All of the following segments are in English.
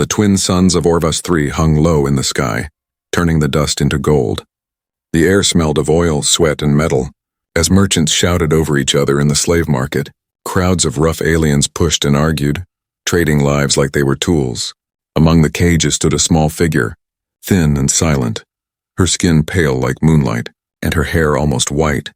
The twin suns of Orvus III hung low in the sky, turning the dust into gold. The air smelled of oil, sweat, and metal. As merchants shouted over each other in the slave market, crowds of rough aliens pushed and argued, trading lives like they were tools. Among the cages stood a small figure, thin and silent, her skin pale like moonlight, and her hair almost white.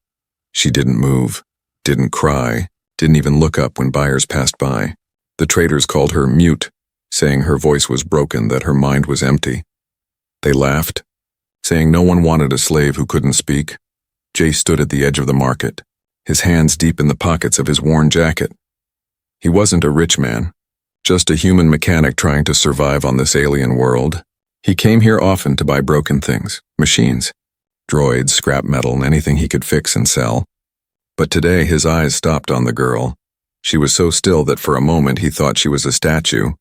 She didn't move, didn't cry, didn't even look up when buyers passed by. The traders called her mute, saying her voice was broken, that her mind was empty. They laughed, saying no one wanted a slave who couldn't speak. Jay stood at the edge of the market, his hands deep in the pockets of his worn jacket. He wasn't a rich man, just a human mechanic trying to survive on this alien world. He came here often to buy broken things, machines, droids, scrap metal, and anything he could fix and sell. But today his eyes stopped on the girl. She was so still that for a moment he thought she was a statue.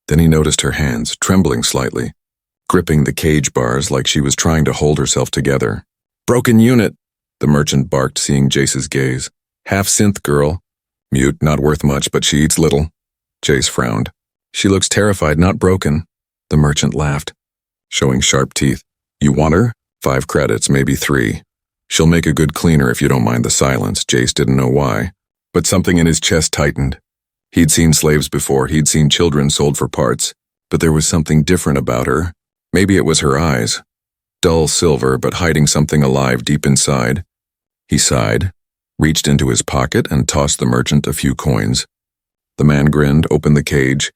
Then he noticed her hands, trembling slightly, gripping the cage bars like she was trying to hold herself together. "Broken unit," the merchant barked, seeing Jace's gaze. "Half-synth girl. Mute, not worth much, but she eats little." Jace frowned. "She looks terrified, not broken." The merchant laughed, showing sharp teeth. "You want her? 5 credits, maybe 3. She'll make a good cleaner if you don't mind the silence." Jace didn't know why, but something in his chest tightened. He'd seen slaves before, he'd seen children sold for parts, but there was something different about her. Maybe it was her eyes, dull silver but hiding something alive deep inside. He sighed, reached into his pocket and tossed the merchant a few coins. The man grinned, opened the cage,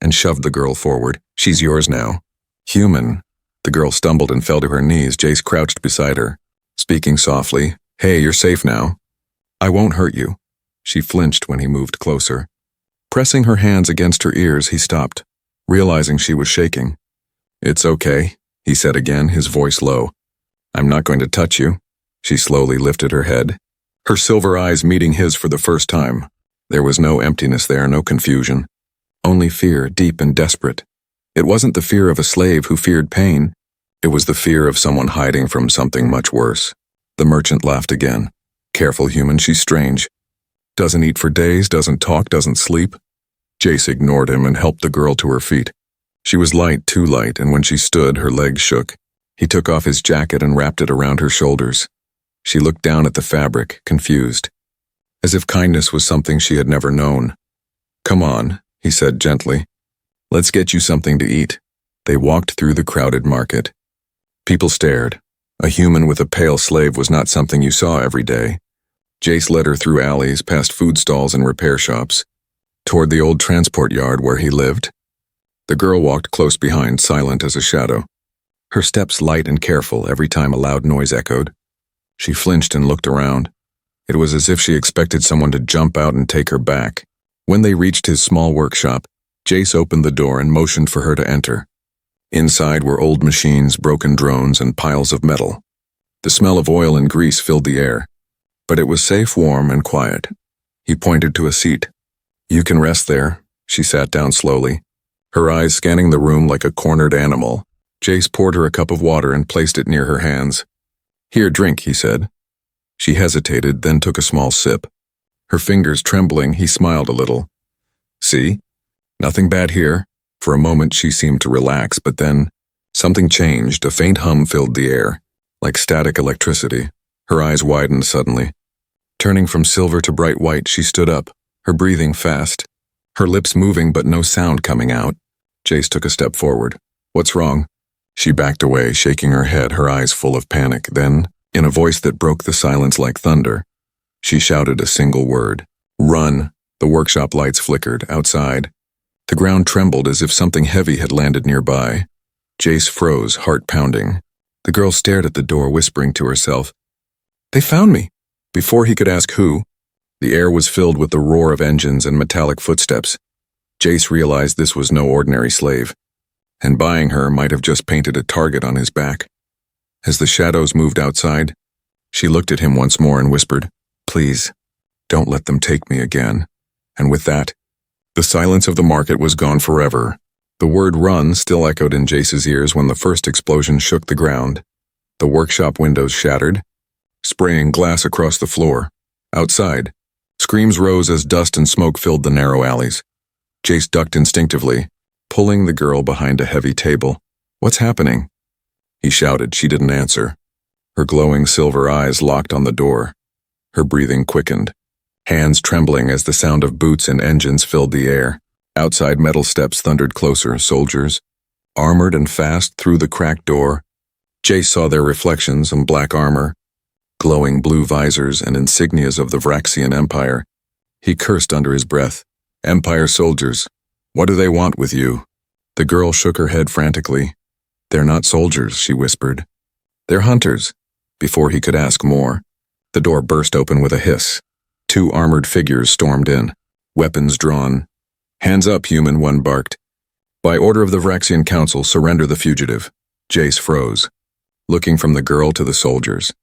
and shoved the girl forward. "She's yours now." "Human." The girl stumbled and fell to her knees. Jace crouched beside her, speaking softly. "Hey, you're safe now. I won't hurt you." She flinched when he moved closer. Pressing her hands against her ears, he stopped, realizing she was shaking. "It's okay," he said again, his voice low. "I'm not going to touch you." She slowly lifted her head, her silver eyes meeting his for the first time. There was no emptiness there, no confusion. Only fear, deep and desperate. It wasn't the fear of a slave who feared pain. It was the fear of someone hiding from something much worse. The merchant laughed again. "Careful, human, she's strange. Doesn't eat for days, doesn't talk, doesn't sleep." Jace ignored him and helped the girl to her feet. She was light, too light, and when she stood, her legs shook. He took off his jacket and wrapped it around her shoulders. She looked down at the fabric, confused, as if kindness was something she had never known. "Come on," he said gently. "Let's get you something to eat." They walked through the crowded market. People stared. A human with a pale slave was not something you saw every day. Jace led her through alleys, past food stalls and repair shops, toward the old transport yard where he lived. The girl walked close behind, silent as a shadow, her steps light and careful every time a loud noise echoed. She flinched and looked around. It was as if she expected someone to jump out and take her back. When they reached his small workshop, Jace opened the door and motioned for her to enter. Inside were old machines, broken drones, and piles of metal. The smell of oil and grease filled the air, but it was safe, warm, and quiet. He pointed to a seat. "You can rest there." She sat down slowly, her eyes scanning the room like a cornered animal. Jace poured her a cup of water and placed it near her hands. "Here, drink," he said. She hesitated, then took a small sip. Her fingers trembling, he smiled a little. "See? Nothing bad here." For a moment she seemed to relax, but then something changed. A faint hum filled the air, like static electricity. Her eyes widened suddenly. Turning from silver to bright white, she stood up, her breathing fast, her lips moving but no sound coming out. Jace took a step forward. "What's wrong?" She backed away, shaking her head, her eyes full of panic. Then, in a voice that broke the silence like thunder, she shouted a single word. "Run!" The workshop lights flickered. Outside, the ground trembled as if something heavy had landed nearby. Jace froze, heart pounding. The girl stared at the door, whispering to herself, "They found me!" Before he could ask who, the air was filled with the roar of engines and metallic footsteps. Jace realized this was no ordinary slave, and buying her might have just painted a target on his back. As the shadows moved outside, she looked at him once more and whispered, "Please, don't let them take me again." And with that, the silence of the market was gone forever. The word "run" still echoed in Jace's ears when the first explosion shook the ground. The workshop windows shattered, spraying glass across the floor. Outside, screams rose as dust and smoke filled the narrow alleys. Jace ducked instinctively, pulling the girl behind a heavy table. "What's happening?" He shouted. She didn't answer. Her glowing silver eyes locked on the door. Her breathing quickened, hands trembling as the sound of boots and engines filled the air. Outside, metal steps thundered closer, soldiers, armored and fast, through the cracked door. Jace saw their reflections in black armor, glowing blue visors and insignias of the Vraxian Empire. He cursed under his breath. "Empire soldiers, what do they want with you?" The girl shook her head frantically. "They're not soldiers," she whispered. "They're hunters." Before he could ask more, the door burst open with a hiss. Two armored figures stormed in, weapons drawn. "Hands up, human," one barked. "By order of the Vraxian Council, surrender the fugitive." Jace froze, looking from the girl to the soldiers.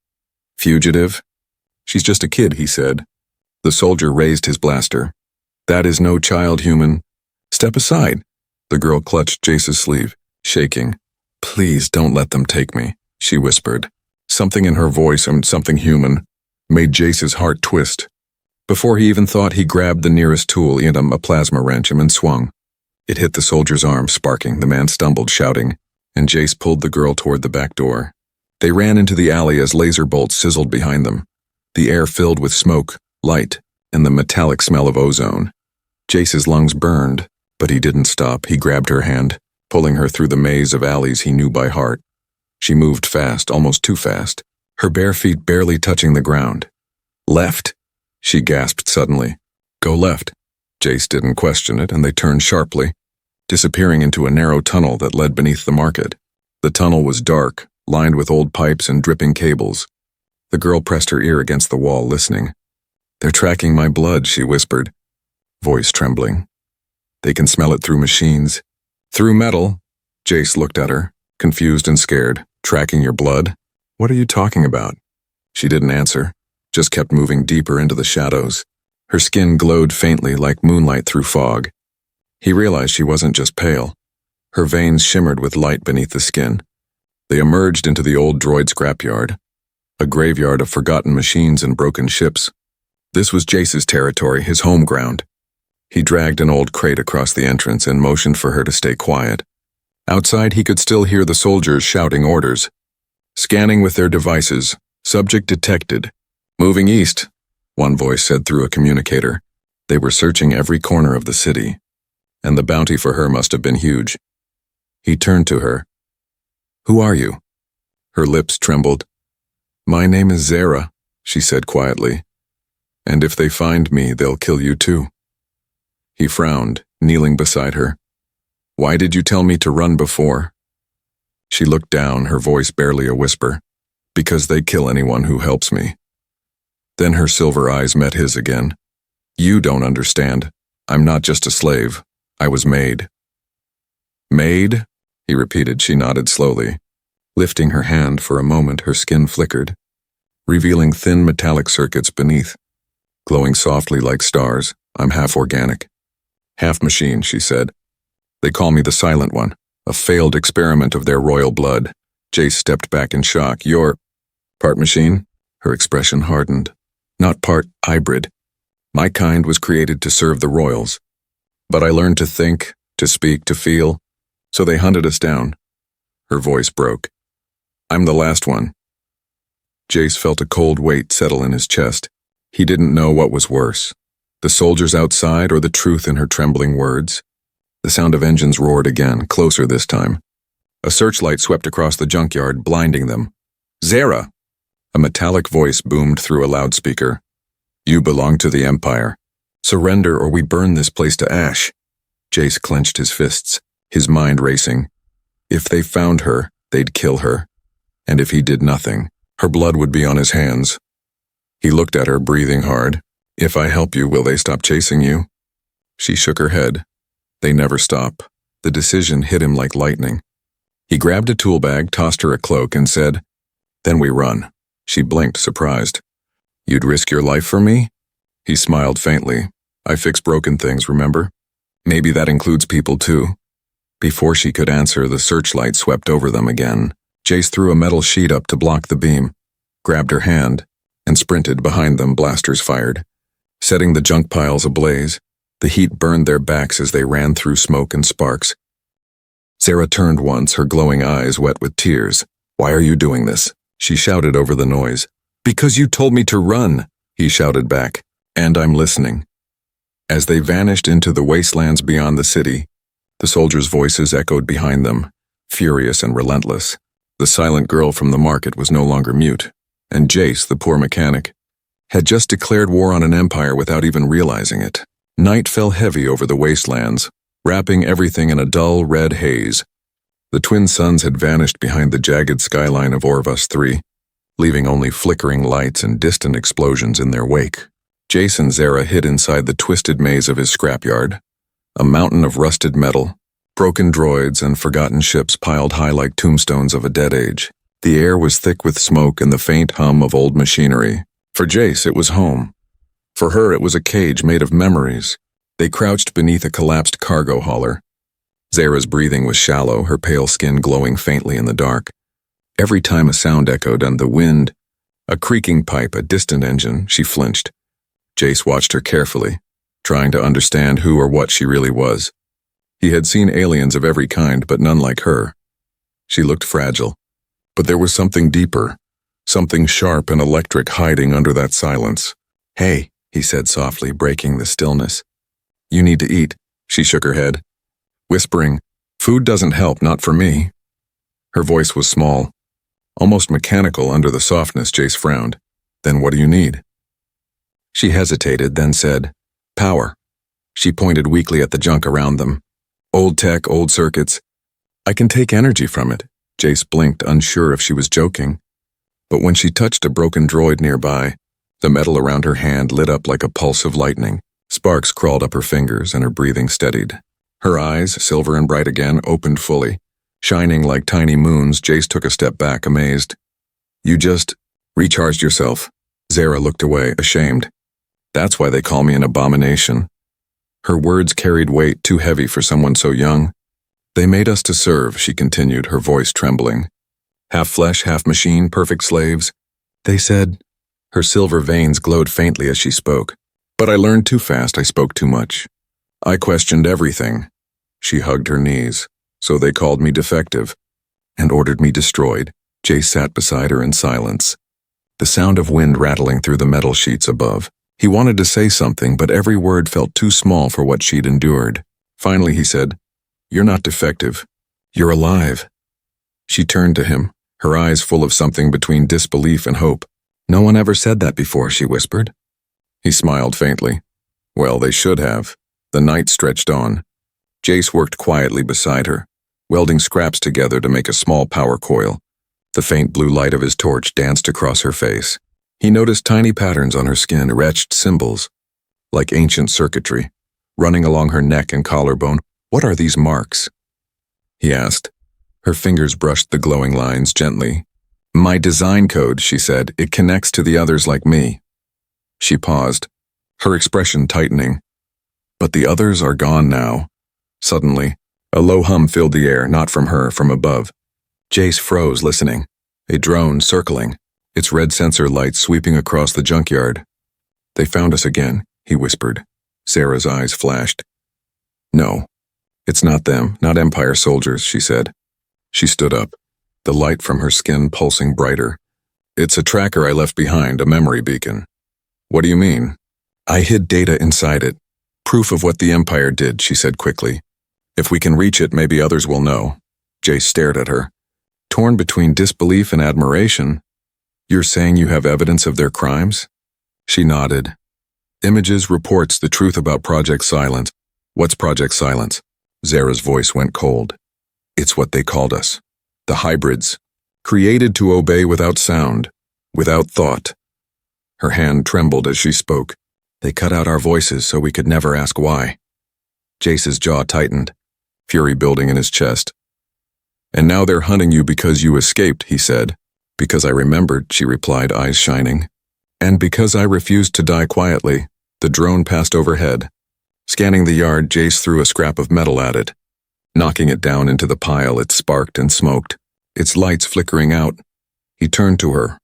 "Fugitive? She's just a kid," he said. The soldier raised his blaster. "That is no child, human. Step aside." The girl clutched Jace's sleeve, shaking. "Please don't let them take me," she whispered. Something in her voice, and something human, made Jace's heart twist. Before he even thought, he grabbed the nearest tool, a plasma wrench, and swung. It hit the soldier's arm, sparking. The man stumbled, shouting, and Jace pulled the girl toward the back door. They ran into the alley as laser bolts sizzled behind them, the air filled with smoke, light, and the metallic smell of ozone. Jace's lungs burned, but he didn't stop. He grabbed her hand, pulling her through the maze of alleys he knew by heart. She moved fast, almost too fast, her bare feet barely touching the ground. "Left?" she gasped suddenly. "Go left." Jace didn't question it, and they turned sharply, disappearing into a narrow tunnel that led beneath the market. The tunnel was dark, lined with old pipes and dripping cables. The girl pressed her ear against the wall, listening. "They're tracking my blood," she whispered, voice trembling. "They can smell it through machines." "Through metal?" Jace looked at her, confused and scared. "Tracking your blood? What are you talking about?" She didn't answer, just kept moving deeper into the shadows. Her skin glowed faintly like moonlight through fog. He realized she wasn't just pale. Her veins shimmered with light beneath the skin. They emerged into the old droid scrapyard, a graveyard of forgotten machines and broken ships. This was Jace's territory, his home ground. He dragged an old crate across the entrance and motioned for her to stay quiet. Outside, he could still hear the soldiers shouting orders. "Scanning with their devices. Subject detected. Moving east," one voice said through a communicator. They were searching every corner of the city, and the bounty for her must have been huge. He turned to her. "Who are you?" Her lips trembled. "My name is Zara," she said quietly. "And if they find me, they'll kill you too." He frowned, kneeling beside her. "Why did you tell me to run before?" She looked down, her voice barely a whisper. "Because they kill anyone who helps me." Then her silver eyes met his again. "You don't understand. I'm not just a slave. I was made." "Made?" he repeated. She nodded slowly. Lifting her hand for a moment, her skin flickered, revealing thin metallic circuits beneath, glowing softly like stars. "I'm half organic. Half machine," she said. "They call me the Silent One, a failed experiment of their royal blood." Jace stepped back in shock. "You're part machine?" Her expression hardened. "Not part hybrid. My kind was created to serve the royals. But I learned to think, to speak, to feel, so they hunted us down." Her voice broke. "I'm the last one." Jace felt a cold weight settle in his chest. He didn't know what was worse, the soldiers outside or the truth in her trembling words. The sound of engines roared again, closer this time. A searchlight swept across the junkyard, blinding them. "Zara!" A metallic voice boomed through a loudspeaker. "You belong to the Empire. Surrender or we burn this place to ash." Jace clenched his fists, his mind racing. If they found her, they'd kill her. And if he did nothing, her blood would be on his hands. He looked at her, breathing hard. "If I help you, will they stop chasing you?" She shook her head. They never stop. The decision hit him like lightning. He grabbed a tool bag, tossed her a cloak, and said, "Then we run." She blinked, surprised. "You'd risk your life for me?" He smiled faintly. "I fix broken things, remember? Maybe that includes people too." Before she could answer, the searchlight swept over them again. Jace threw a metal sheet up to block the beam, grabbed her hand, and sprinted behind them, blasters fired, setting the junk piles ablaze. The heat burned their backs as they ran through smoke and sparks. Zara turned once, her glowing eyes wet with tears. "Why are you doing this?" she shouted over the noise. "Because you told me to run," he shouted back. "And I'm listening." As they vanished into the wastelands beyond the city, the soldiers' voices echoed behind them, furious and relentless. The silent girl from the market was no longer mute, and Jace, the poor mechanic, had just declared war on an empire without even realizing it. Night fell heavy over the wastelands, wrapping everything in a dull red haze. The twin suns had vanished behind the jagged skyline of Orvus 3, leaving only flickering lights and distant explosions in their wake. Jace and Zara hid inside the twisted maze of his scrapyard, a mountain of rusted metal, broken droids, and forgotten ships piled high like tombstones of a dead age. The air was thick with smoke and the faint hum of old machinery. For Jace, it was home. For her, it was a cage made of memories. They crouched beneath a collapsed cargo hauler. Zara's breathing was shallow, her pale skin glowing faintly in the dark. Every time a sound echoed on the wind, a creaking pipe, a distant engine, she flinched. Jace watched her carefully, trying to understand who or what she really was. He had seen aliens of every kind, but none like her. She looked fragile, but there was something deeper, something sharp and electric hiding under that silence. "Hey," he said softly, breaking the stillness. "You need to eat." She shook her head, whispering, "Food doesn't help, not for me." Her voice was small, almost mechanical under the softness. Jace frowned. "Then what do you need?" She hesitated, then said, "Power." She pointed weakly at the junk around them. "Old tech, old circuits. I can take energy from it." Jace blinked, unsure if she was joking. But when she touched a broken droid nearby, the metal around her hand lit up like a pulse of lightning. Sparks crawled up her fingers and her breathing steadied. Her eyes, silver and bright again, opened fully. Shining like tiny moons, Jace took a step back, amazed. "You just recharged yourself." Zara looked away, ashamed. "That's why they call me an abomination." Her words carried weight too heavy for someone so young. "They made us to serve," she continued, her voice trembling. "Half flesh, half machine, perfect slaves. They said." Her silver veins glowed faintly as she spoke. "But I learned too fast, I spoke too much. I questioned everything." She hugged her knees. "So they called me defective and ordered me destroyed." Jace sat beside her in silence, the sound of wind rattling through the metal sheets above. He wanted to say something, but every word felt too small for what she'd endured. Finally he said, "You're not defective. You're alive." She turned to him, her eyes full of something between disbelief and hope. "No one ever said that before," she whispered. He smiled faintly. "Well, they should have." The night stretched on. Jace worked quietly beside her, welding scraps together to make a small power coil. The faint blue light of his torch danced across her face. He noticed tiny patterns on her skin, etched symbols, like ancient circuitry, running along her neck and collarbone. "What are these marks?" he asked. Her fingers brushed the glowing lines gently. "My design code," she said. "It connects to the others like me." She paused, her expression tightening. "But the others are gone now." Suddenly, a low hum filled the air, not from her, from above. Jace froze, listening. A drone circling, its red sensor lights sweeping across the junkyard. "They found us again," he whispered. Zara's eyes flashed. "No, it's not them, not Empire soldiers," she said. She stood up, the light from her skin pulsing brighter. "It's a tracker I left behind, a memory beacon." "What do you mean?" "I hid data inside it. Proof of what the Empire did," she said quickly. "If we can reach it, maybe others will know." Jace stared at her, torn between disbelief and admiration. "You're saying you have evidence of their crimes?" She nodded. "Images, reports, the truth about Project Silence." "What's Project Silence?" Zara's voice went cold. "It's what they called us. The hybrids. Created to obey without sound, without thought." Her hand trembled as she spoke. "They cut out our voices so we could never ask why." Jace's jaw tightened, fury building in his chest. "And now they're hunting you because you escaped," he said. "Because I remembered," she replied, eyes shining. "And because I refused to die quietly." The drone passed overhead. Scanning the yard, Jace threw a scrap of metal at it. Knocking it down into the pile, it sparked and smoked, its lights flickering out. He turned to her.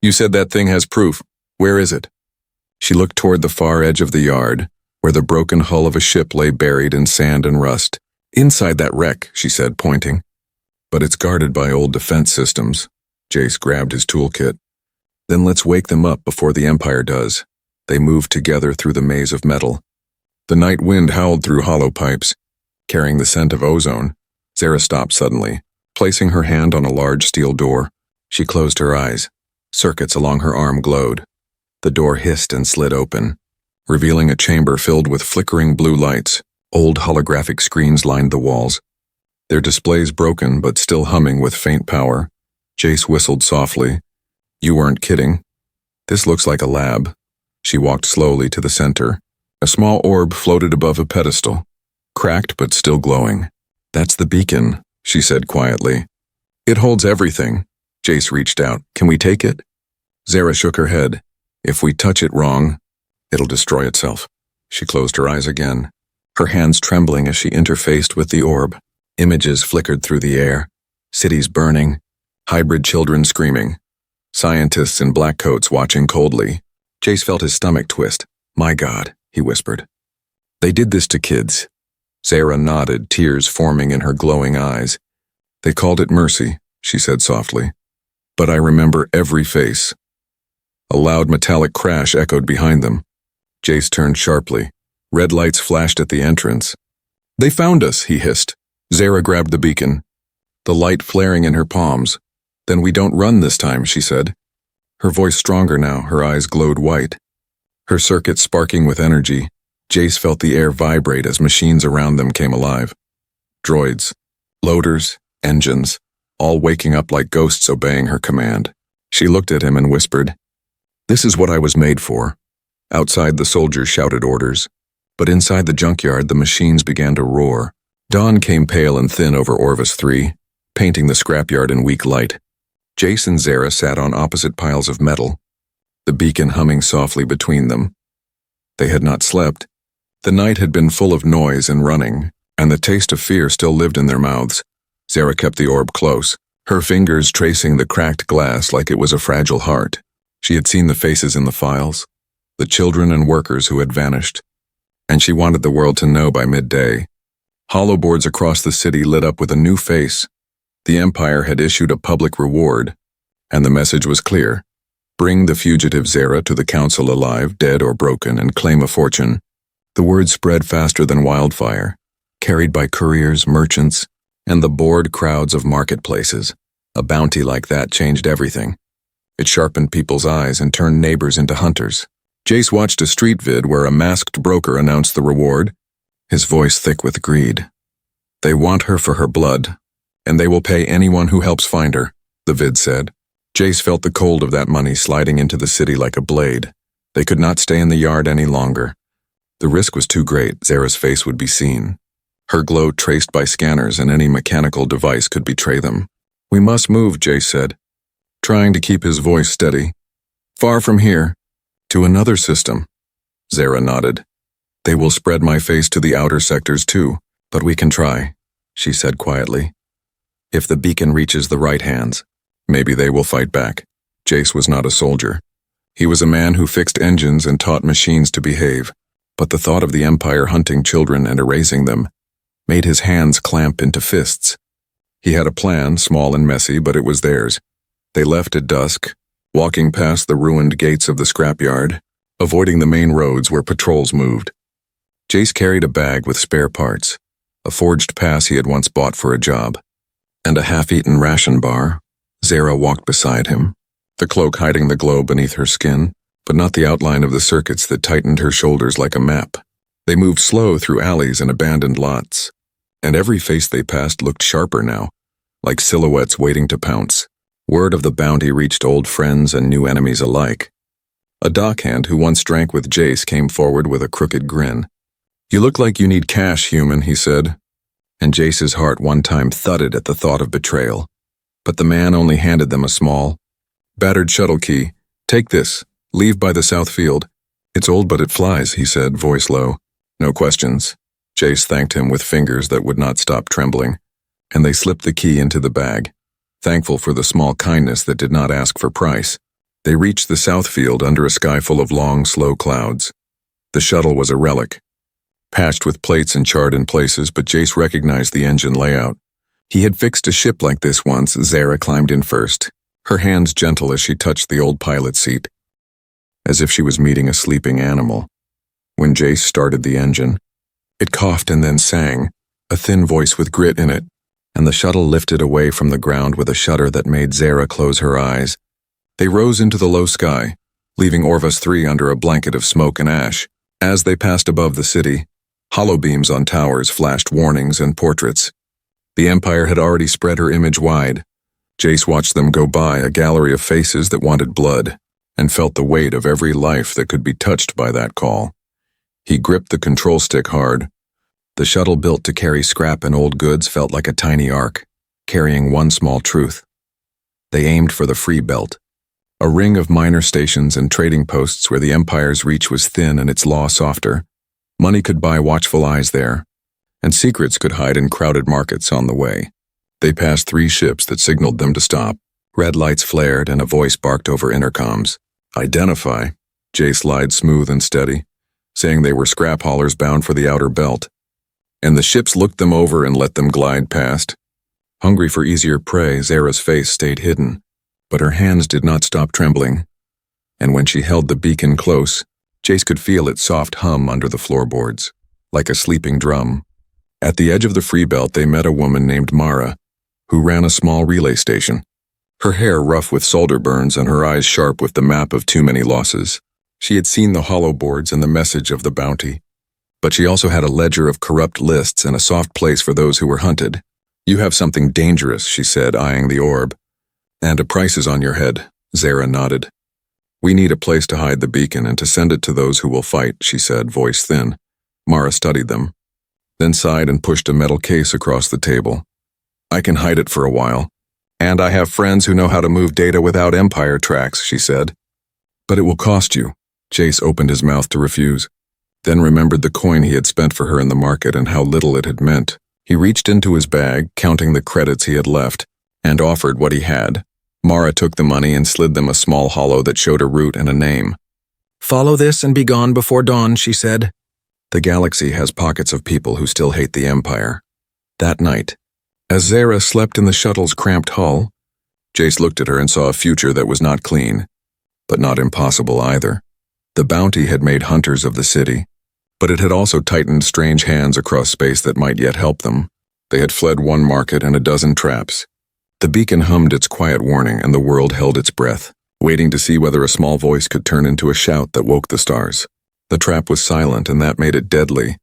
"You said that thing has proof. Where is it?" She looked toward the far edge of the yard, where the broken hull of a ship lay buried in sand and rust. Inside that wreck, she said, pointing. But it's guarded by old defense systems. Jace grabbed his toolkit. Then let's wake them up before the Empire does. They moved together through the maze of metal. The night wind howled through hollow pipes, carrying the scent of ozone. Zara stopped suddenly, placing her hand on a large steel door. She closed her eyes. Circuits along her arm glowed. The door hissed and slid open, revealing a chamber filled with flickering blue lights. Old holographic screens lined the walls, their displays broken but still humming with faint power. Jace whistled softly. You weren't kidding. This looks like a lab. She walked slowly to the center. A small orb floated above a pedestal, cracked but still glowing. That's the beacon, she said quietly. It holds everything. Jace reached out. Can we take it? Zara shook her head. If we touch it wrong, it'll destroy itself. She closed her eyes again, her hands trembling as she interfaced with the orb. Images flickered through the air. Cities burning, hybrid children screaming, scientists in black coats watching coldly. Jace felt his stomach twist. My God, he whispered. They did this to kids. Zara nodded, tears forming in her glowing eyes. They called it mercy, she said softly. But I remember every face. A loud metallic crash echoed behind them. Jace turned sharply. Red lights flashed at the entrance. They found us, he hissed. Zara grabbed the beacon, the light flaring in her palms. Then we don't run this time, she said. Her voice stronger now, her eyes glowed white. Her circuits sparking with energy. Jace felt the air vibrate as machines around them came alive. Droids, loaders, engines, all waking up like ghosts obeying her command. She looked at him and whispered, This is what I was made for. Outside, the soldiers shouted orders. But inside the junkyard, the machines began to roar. Dawn came pale and thin over Orvis 3, painting the scrapyard in weak light. Jace and Zara sat on opposite piles of metal, the beacon humming softly between them. They had not slept. The night had been full of noise and running, and the taste of fear still lived in their mouths. Zara kept the orb close, her fingers tracing the cracked glass like it was a fragile heart. She had seen the faces in the files, the children and workers who had vanished, and she wanted the world to know by midday. Hollow boards across the city lit up with a new face. The Empire had issued a public reward, and the message was clear. Bring the fugitive Zara to the council alive, dead or broken, and claim a fortune. The word spread faster than wildfire, carried by couriers, merchants, and the bored crowds of marketplaces. A bounty like that changed everything. It sharpened people's eyes and turned neighbors into hunters. Jace watched a street vid where a masked broker announced the reward, his voice thick with greed. They want her for her blood, and they will pay anyone who helps find her, the vid said. Jace felt the cold of that money sliding into the city like a blade. They could not stay in the yard any longer. The risk was too great. Zara's face would be seen, her glow traced by scanners, and any mechanical device could betray them. We must move, Jace said, trying to keep his voice steady. Far from here, to another system. Zara nodded. They will spread my face to the outer sectors too, but we can try, she said quietly. If the beacon reaches the right hands, maybe they will fight back. Jace was not a soldier. He was a man who fixed engines and taught machines to behave, but the thought of the Empire hunting children and erasing them made his hands clamp into fists. He had a plan, small and messy, but it was theirs. They left at dusk, walking past the ruined gates of the scrapyard, avoiding the main roads where patrols moved. Jace carried a bag with spare parts, a forged pass he had once bought for a job, and a half-eaten ration bar. Zara walked beside him, the cloak hiding the glow beneath her skin, but not the outline of the circuits that tightened her shoulders like a map. They moved slow through alleys and abandoned lots, and every face they passed looked sharper now, like silhouettes waiting to pounce. Word of the bounty reached old friends and new enemies alike. A dockhand who once drank with Jace came forward with a crooked grin. You look like you need cash, human, he said, and Jace's heart one time thudded at the thought of betrayal. But the man only handed them a small, battered shuttle key. Take this, leave by the south field. It's old but it flies, he said, voice low. No questions. Jace thanked him with fingers that would not stop trembling, and they slipped the key into the bag, thankful for the small kindness that did not ask for price. They reached the south field under a sky full of long, slow clouds. The shuttle was a relic, patched with plates and charred in places, but Jace recognized the engine layout. He had fixed a ship like this once. Zara climbed in first, her hands gentle as she touched the old pilot seat, as if she was meeting a sleeping animal. When Jace started the engine, it coughed and then sang, a thin voice with grit in it, and the shuttle lifted away from the ground with a shudder that made Zara close her eyes. They rose into the low sky, leaving Orvus 3 under a blanket of smoke and ash. As they passed above the city, hollow beams on towers flashed warnings and portraits. The Empire had already spread her image wide. Jace watched them go by, a gallery of faces that wanted blood, and felt the weight of every life that could be touched by that call. He gripped the control stick hard. The shuttle built to carry scrap and old goods felt like a tiny ark, carrying one small truth. They aimed for the Free Belt, a ring of minor stations and trading posts where the Empire's reach was thin and its law softer. Money could buy watchful eyes there, and secrets could hide in crowded markets on the way. They passed 3 ships that signaled them to stop. Red lights flared and a voice barked over intercoms. "Identify." Jace lied smooth and steady, saying they were scrap haulers bound for the outer belt. And the ships looked them over and let them glide past. Hungry for easier prey, Zara's face stayed hidden, but her hands did not stop trembling. And when she held the beacon close, Jace could feel its soft hum under the floorboards, like a sleeping drum. At the edge of the Free Belt, they met a woman named Mara, who ran a small relay station. Her hair rough with solder burns and her eyes sharp with the map of too many losses. She had seen the hollow boards and the message of the bounty, but she also had a ledger of corrupt lists and a soft place for those who were hunted. "You have something dangerous," she said, eyeing the orb. "And a price is on your head," Zara nodded. "We need a place to hide the beacon and to send it to those who will fight," she said, voice thin. Mara studied them, then sighed and pushed a metal case across the table. "I can hide it for a while. And I have friends who know how to move data without Empire tracks," she said. "But it will cost you." Jace opened his mouth to refuse, then remembered the coin he had spent for her in the market and how little it had meant. He reached into his bag, counting the credits he had left, and offered what he had. Mara took the money and slid them a small hollow that showed a route and a name. "Follow this and be gone before dawn," she said. The galaxy has pockets of people who still hate the Empire. That night, as Zara slept in the shuttle's cramped hull, Jace looked at her and saw a future that was not clean, but not impossible either. The bounty had made hunters of the city, but it had also tightened strange hands across space that might yet help them. They had fled one market and a dozen traps. The beacon hummed its quiet warning, and the world held its breath, waiting to see whether a small voice could turn into a shout that woke the stars. The trap was silent, and that made it deadly.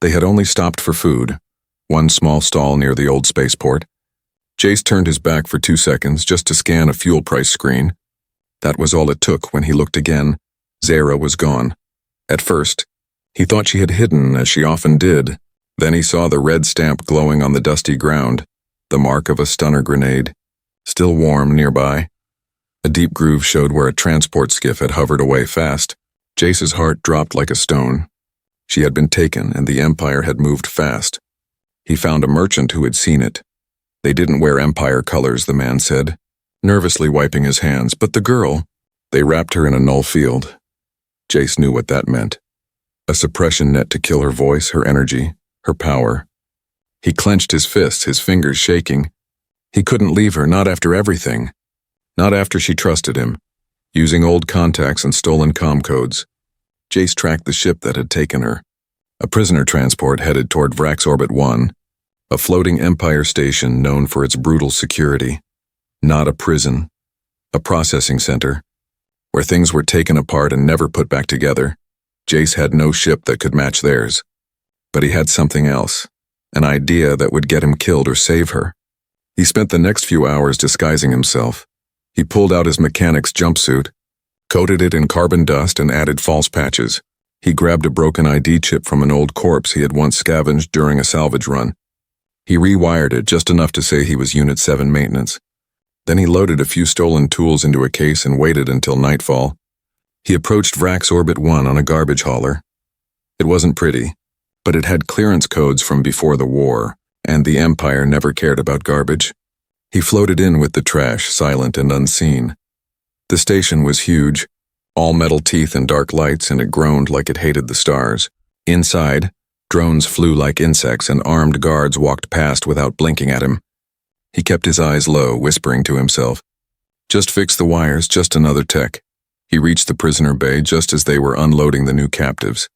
They had only stopped for food, one small stall near the old spaceport. Jace turned his back for 2 seconds just to scan a fuel price screen. That was all it took. When he looked again, Zara was gone. At first, he thought she had hidden, as she often did. Then he saw the red stamp glowing on the dusty ground, the mark of a stunner grenade, still warm nearby. A deep groove showed where a transport skiff had hovered away fast. Jace's heart dropped like a stone. She had been taken, and the Empire had moved fast. He found a merchant who had seen it. "They didn't wear Empire colors," the man said, nervously wiping his hands. "But the girl—" "They wrapped her in a null field." Jace knew what that meant. A suppression net to kill her voice, her energy, her power. He clenched his fists, his fingers shaking. He couldn't leave her, not after everything. Not after she trusted him, using old contacts and stolen comm codes. Jace tracked the ship that had taken her. A prisoner transport headed toward Vrax Orbit 1, a floating Empire station known for its brutal security. Not a prison, a processing center, where things were taken apart and never put back together. Jace had no ship that could match theirs. But he had something else, an idea that would get him killed or save her. He spent the next few hours disguising himself. He pulled out his mechanic's jumpsuit, coated it in carbon dust, and added false patches. He grabbed a broken ID chip from an old corpse he had once scavenged during a salvage run. He rewired it just enough to say he was Unit 7 maintenance. Then he loaded a few stolen tools into a case and waited until nightfall. He approached Vrax Orbit 1 on a garbage hauler. It wasn't pretty, but it had clearance codes from before the war, and the Empire never cared about garbage. He floated in with the trash, silent and unseen. The station was huge, all metal teeth and dark lights, and it groaned like it hated the stars. Inside, Drones flew like insects and armed guards walked past without blinking at him. He kept his eyes low, whispering to himself. Just fix the wires, just another tech. He reached the prisoner bay just as they were unloading the new captives.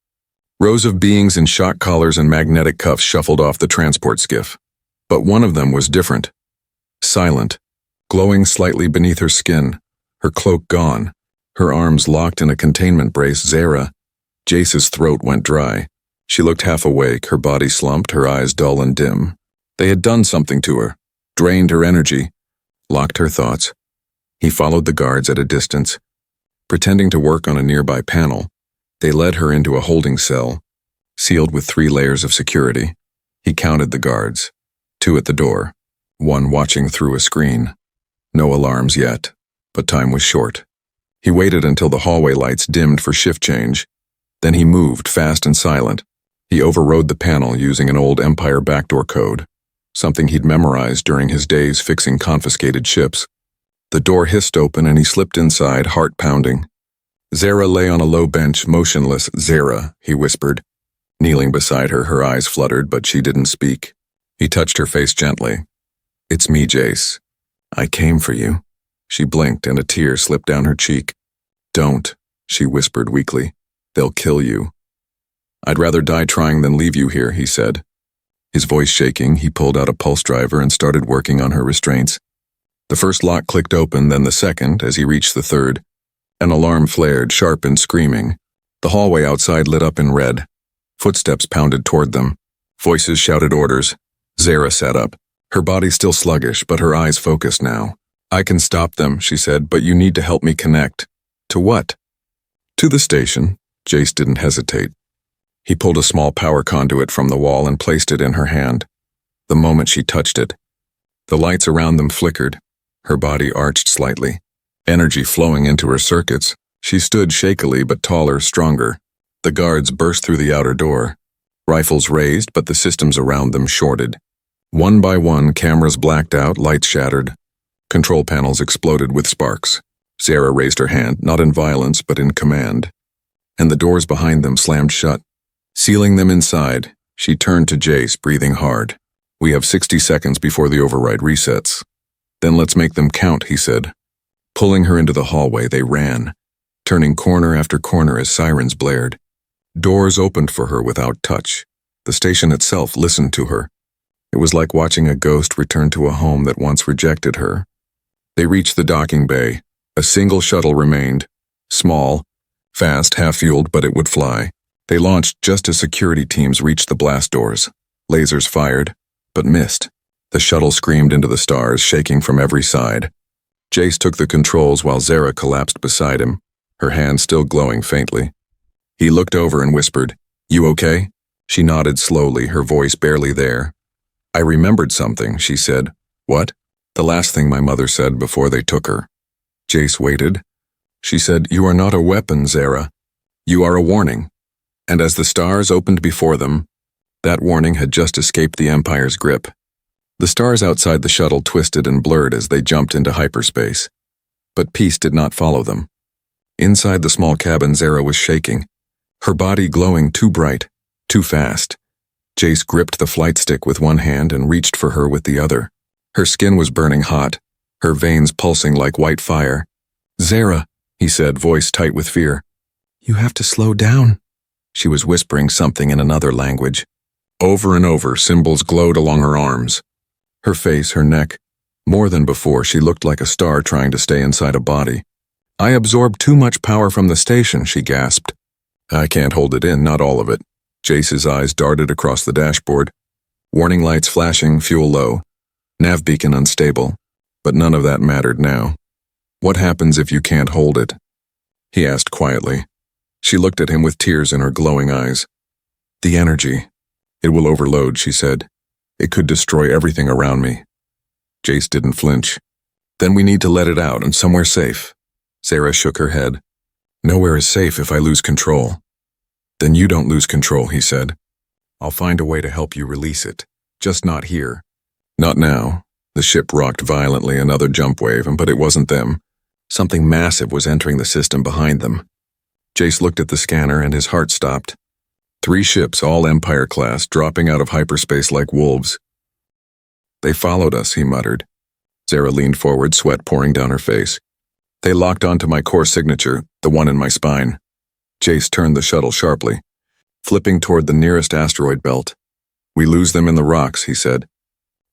Rows of beings in shock collars and magnetic cuffs shuffled off the transport skiff. But one of them was different. Silent, glowing slightly beneath her skin, her cloak gone, her arms locked in a containment brace. Zara. Jace's throat went dry. She looked half awake, her body slumped, her eyes dull and dim. They had done something to her, drained her energy, locked her thoughts. He followed the guards at a distance. Pretending to work on a nearby panel, they led her into a holding cell, sealed with 3 layers of security. He counted the guards, 2 at the door, 1 watching through a screen. No alarms yet, but time was short. He waited until the hallway lights dimmed for shift change. Then he moved, fast and silent. He overrode the panel using an old Empire backdoor code, something he'd memorized during his days fixing confiscated ships. The door hissed open and he slipped inside, heart pounding. Zara lay on a low bench, motionless. Zara, he whispered. Kneeling beside her, her eyes fluttered, but she didn't speak. He touched her face gently. It's me, Jace. I came for you. She blinked and a tear slipped down her cheek. Don't, she whispered weakly. They'll kill you. I'd rather die trying than leave you here, he said. His voice shaking, he pulled out a pulse driver and started working on her restraints. The first lock clicked open, then the second as he reached the third. An alarm flared, sharp and screaming. The hallway outside lit up in red. Footsteps pounded toward them. Voices shouted orders. Zara sat up, her body still sluggish, but her eyes focused now. I can stop them, she said, but you need to help me connect. To what? To the station. Jace didn't hesitate. He pulled a small power conduit from the wall and placed it in her hand. The moment she touched it, the lights around them flickered. Her body arched slightly, energy flowing into her circuits. She stood shakily but taller, stronger. The guards burst through the outer door. Rifles raised, but the systems around them shorted. One by one, cameras blacked out, lights shattered. Control panels exploded with sparks. Zara raised her hand, not in violence, but in command. And the doors behind them slammed shut. Sealing them inside, she turned to Jace, breathing hard. We have 60 seconds before the override resets. Then let's make them count, he said. Pulling her into the hallway, they ran, turning corner after corner as sirens blared. Doors opened for her without touch. The station itself listened to her. It was like watching a ghost return to a home that once rejected her. They reached the docking bay. A single shuttle remained. Small, fast, half-fueled, but it would fly. They launched just as security teams reached the blast doors. Lasers fired, but missed. The shuttle screamed into the stars, shaking from every side. Jace took the controls while Zara collapsed beside him, her hand still glowing faintly. He looked over and whispered, "You okay?" She nodded slowly, her voice barely there. "I remembered something," she said. "What?" "The last thing my mother said before they took her." Jace waited. She said, "You are not a weapon, Zara. You are a warning." And as the stars opened before them, that warning had just escaped the Empire's grip. The stars outside the shuttle twisted and blurred as they jumped into hyperspace. But peace did not follow them. Inside the small cabin, Zara was shaking, her body glowing too bright, too fast. Jace gripped the flight stick with one hand and reached for her with the other. Her skin was burning hot, her veins pulsing like white fire. "Zara," he said, voice tight with fear. "You have to slow down." She was whispering something in another language. Over and over, symbols glowed along her arms. Her face, her neck. More than before, she looked like a star trying to stay inside a body. "I absorbed too much power from the station," she gasped. "I can't hold it in, not all of it." Jace's eyes darted across the dashboard. Warning lights flashing, fuel low. Nav beacon unstable. But none of that mattered now. "What happens if you can't hold it?" he asked quietly. She looked at him with tears in her glowing eyes. "The energy. It will overload," she said. "It could destroy everything around me." Jace didn't flinch. "Then we need to let it out and somewhere safe." Zara shook her head. "Nowhere is safe if I lose control." "Then you don't lose control," he said. "I'll find a way to help you release it. Just not here." "Not now." The ship rocked violently, another jump wave, but it wasn't them. Something massive was entering the system behind them. Jace looked at the scanner and his heart stopped. 3 ships, all Empire class, dropping out of hyperspace like wolves. They followed us, he muttered. Zara leaned forward, sweat pouring down her face. They locked onto my core signature, the one in my spine. Jace turned the shuttle sharply, flipping toward the nearest asteroid belt. We lose them in the rocks, he said.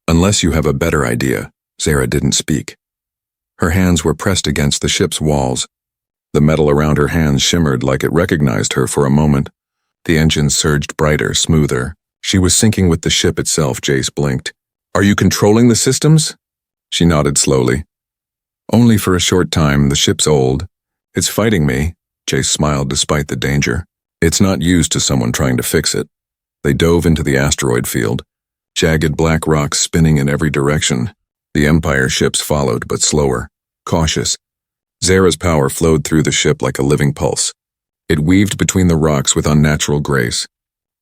Unless you have a better idea. Zara didn't speak. Her hands were pressed against the ship's walls. The metal around her hands shimmered like it recognized her for a moment. The engines surged brighter, smoother. She was sinking with the ship itself, Jace blinked. Are you controlling the systems? She nodded slowly. Only for a short time, the ship's old. It's fighting me. Jace smiled despite the danger. It's not used to someone trying to fix it. They dove into the asteroid field, jagged black rocks spinning in every direction. The Empire ships followed, but slower, cautious. Zara's power flowed through the ship like a living pulse. It weaved between the rocks with unnatural grace.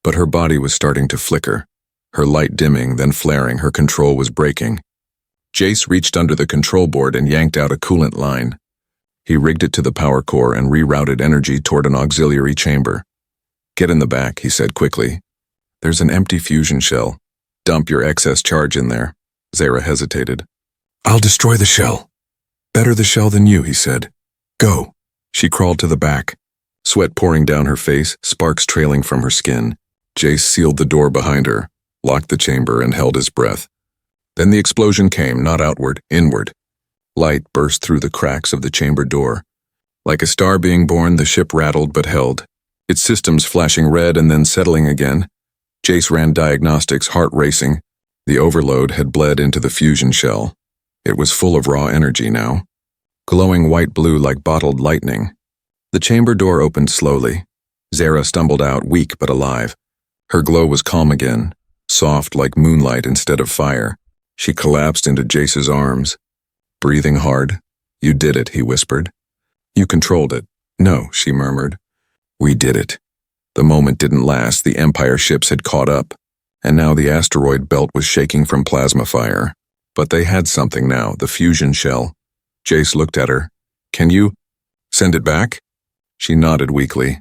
But her body was starting to flicker. Her light dimming, then flaring, her control was breaking. Jace reached under the control board and yanked out a coolant line. He rigged it to the power core and rerouted energy toward an auxiliary chamber. Get in the back, he said quickly. There's an empty fusion shell. Dump your excess charge in there. Zara hesitated. I'll destroy the shell. Better the shell than you, he said. Go. She crawled to the back, sweat pouring down her face, sparks trailing from her skin. Jace sealed the door behind her, locked the chamber, and held his breath. Then the explosion came, not outward, inward. Light burst through the cracks of the chamber door. Like a star being born, the ship rattled but held, its systems flashing red and then settling again. Jace ran diagnostics, heart racing. The overload had bled into the fusion shell. It was full of raw energy now, glowing white-blue like bottled lightning. The chamber door opened slowly. Zara stumbled out, weak but alive. Her glow was calm again, soft like moonlight instead of fire. She collapsed into Jace's arms. Breathing hard. You did it, he whispered. You controlled it. No, she murmured. We did it. The moment didn't last. The Empire ships had caught up, and now the asteroid belt was shaking from plasma fire. But they had something now, the fusion shell. Jace looked at her. Can you send it back? She nodded weakly.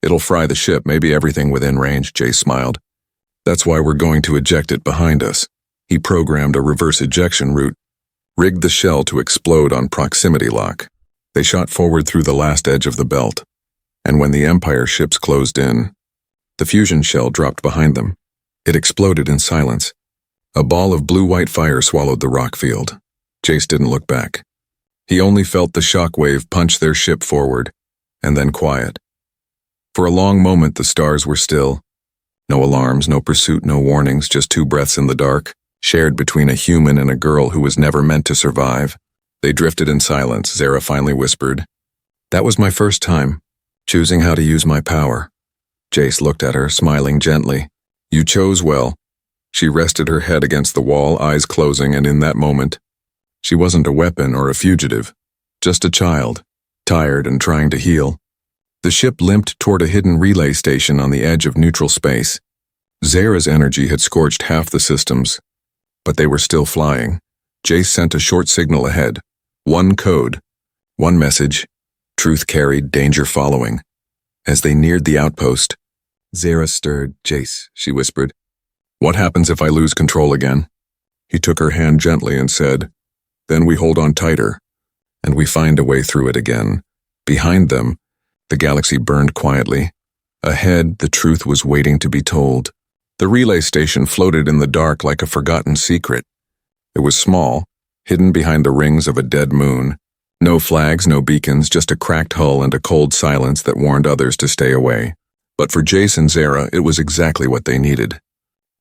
It'll fry the ship, maybe everything within range, Jace smiled. That's why we're going to eject it behind us. He programmed a reverse ejection route, rigged the shell to explode on proximity lock. They shot forward through the last edge of the belt, and when the Empire ships closed in, the fusion shell dropped behind them. It exploded in silence. A ball of blue-white fire swallowed the rock field. Jace didn't look back. He only felt the shock wave punch their ship forward, and then quiet. For a long moment the stars were still. No alarms, no pursuit, no warnings, just 2 breaths in the dark, shared between a human and a girl who was never meant to survive. They drifted in silence. Zara finally whispered, That was my first time, choosing how to use my power. Jace looked at her, smiling gently. You chose well. She rested her head against the wall, eyes closing, and in that moment, she wasn't a weapon or a fugitive, just a child, tired and trying to heal. The ship limped toward a hidden relay station on the edge of neutral space. Zara's energy had scorched half the systems, but they were still flying. Jace sent a short signal ahead. 1 code, 1 message, truth carried, danger following. As they neared the outpost, Zara stirred. Jace, she whispered. What happens if I lose control again? He took her hand gently and said, Then we hold on tighter, and we find a way through it again. Behind them, the galaxy burned quietly. Ahead, the truth was waiting to be told. The relay station floated in the dark like a forgotten secret. It was small, hidden behind the rings of a dead moon. No flags, no beacons, just a cracked hull and a cold silence that warned others to stay away. But for Jace and Zara, it was exactly what they needed.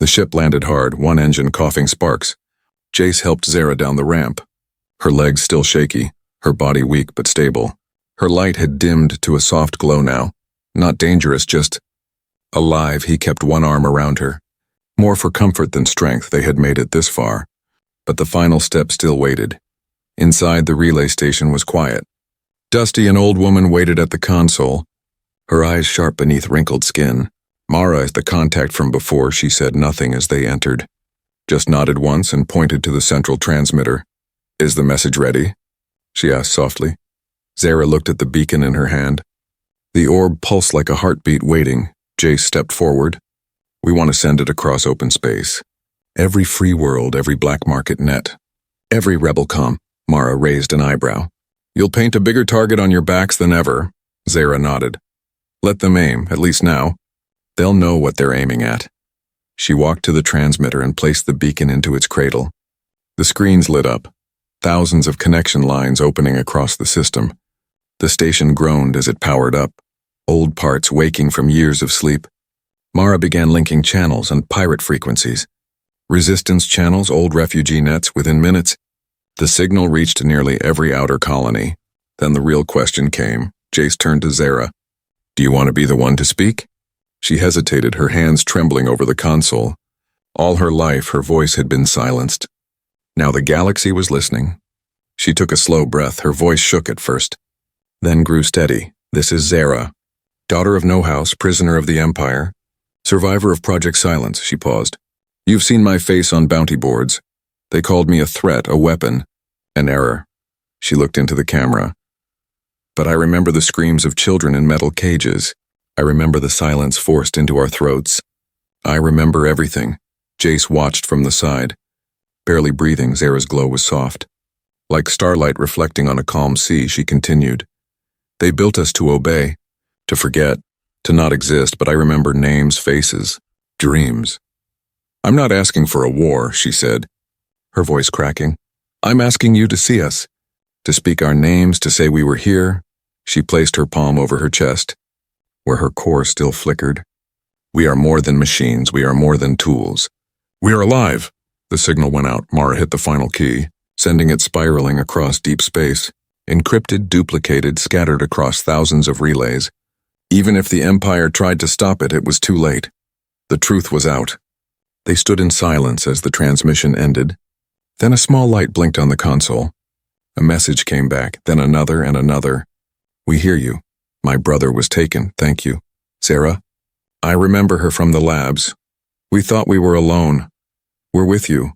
The ship landed hard, 1 engine coughing sparks. Jace helped Zara down the ramp. Her legs still shaky, her body weak but stable. Her light had dimmed to a soft glow now. Not dangerous, just alive. He kept 1 arm around her. More for comfort than strength, they had made it this far. But the final step still waited. Inside, the relay station was quiet. Dusty, an old woman, waited at the console, her eyes sharp beneath wrinkled skin. Mara is the contact from before. She said nothing as they entered. Just nodded once and pointed to the central transmitter. Is the message ready? She asked softly. Zara looked at the beacon in her hand. The orb pulsed like a heartbeat, waiting, Jace stepped forward. We want to send it across open space. Every free world, every black market net. Every rebel com. Mara raised an eyebrow. You'll paint a bigger target on your backs than ever. Zara nodded. Let them aim, at least now. They'll know what they're aiming at. She walked to the transmitter and placed the beacon into its cradle. The screens lit up, thousands of connection lines opening across the system. The station groaned as it powered up, old parts waking from years of sleep. Mara began linking channels and pirate frequencies. Resistance channels, old refugee nets within minutes. The signal reached nearly every outer colony. Then the real question came. Jace turned to Zara. Do you want to be the one to speak? She hesitated, her hands trembling over the console. All her life, her voice had been silenced. Now the galaxy was listening. She took a slow breath, her voice shook at first, then grew steady. This is Zara, daughter of No House, prisoner of the Empire, survivor of Project Silence, she paused. You've seen my face on bounty boards. They called me a threat, a weapon, an error. She looked into the camera. But I remember the screams of children in metal cages. I remember the silence forced into our throats. I remember everything. Jace watched from the side. Barely breathing, Zara's glow was soft. Like starlight reflecting on a calm sea, she continued. They built us to obey, to forget, to not exist, but I remember names, faces, dreams. I'm not asking for a war, she said, her voice cracking. I'm asking you to see us, to speak our names, to say we were here. She placed her palm over her chest, where her core still flickered. We are more than machines, we are more than tools. We are alive. The signal went out. Mara hit the final key, sending it spiraling across deep space, encrypted, duplicated, scattered across thousands of relays. Even if the Empire tried to stop it, it was too late. The truth was out. They stood in silence as the transmission ended. Then a small light blinked on the console. A message came back, then another and another. We hear you. My brother was taken, thank you. Zara? I remember her from the labs. We thought we were alone. We're with you.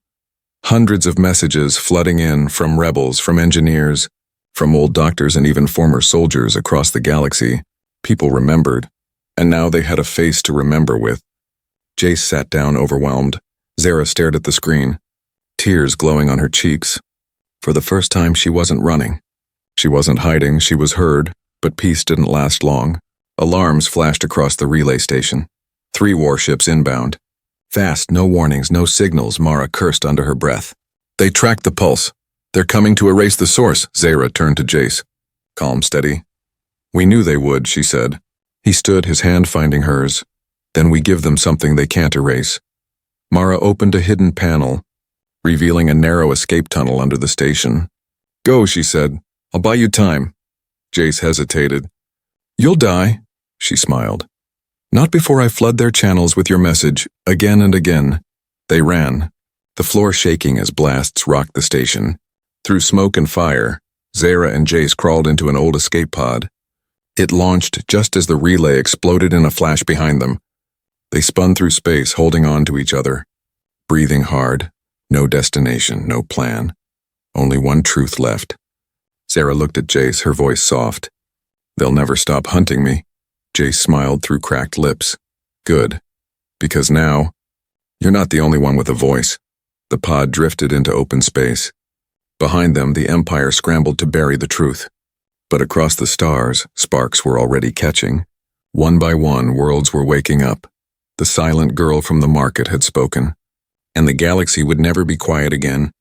Hundreds of messages flooding in from rebels, from engineers, from old doctors and even former soldiers across the galaxy. People remembered, and now they had a face to remember with. Jace sat down overwhelmed. Zara stared at the screen, tears glowing on her cheeks. For the first time, she wasn't running. She wasn't hiding, she was heard, but peace didn't last long. Alarms flashed across the relay station. 3 warships inbound. Fast, no warnings, no signals, Mara cursed under her breath. They tracked the pulse. They're coming to erase the source. Zara turned to Jace. Calm, steady. We knew they would, she said. He stood, his hand finding hers. Then we give them something they can't erase. Mara opened a hidden panel, revealing a narrow escape tunnel under the station. Go, she said. I'll buy you time. Jace hesitated. You'll die, she smiled. Not before I flood their channels with your message, again and again. They ran, the floor shaking as blasts rocked the station. Through smoke and fire, Zara and Jace crawled into an old escape pod. It launched just as the relay exploded in a flash behind them. They spun through space, holding on to each other, breathing hard, no destination, no plan. Only one truth left. Zara looked at Jace, her voice soft. They'll never stop hunting me. Jace smiled through cracked lips. Good. Because now, you're not the only one with a voice. The pod drifted into open space. Behind them, the Empire scrambled to bury the truth. But across the stars, sparks were already catching. One by one, worlds were waking up. The silent girl from the market had spoken. And the galaxy would never be quiet again.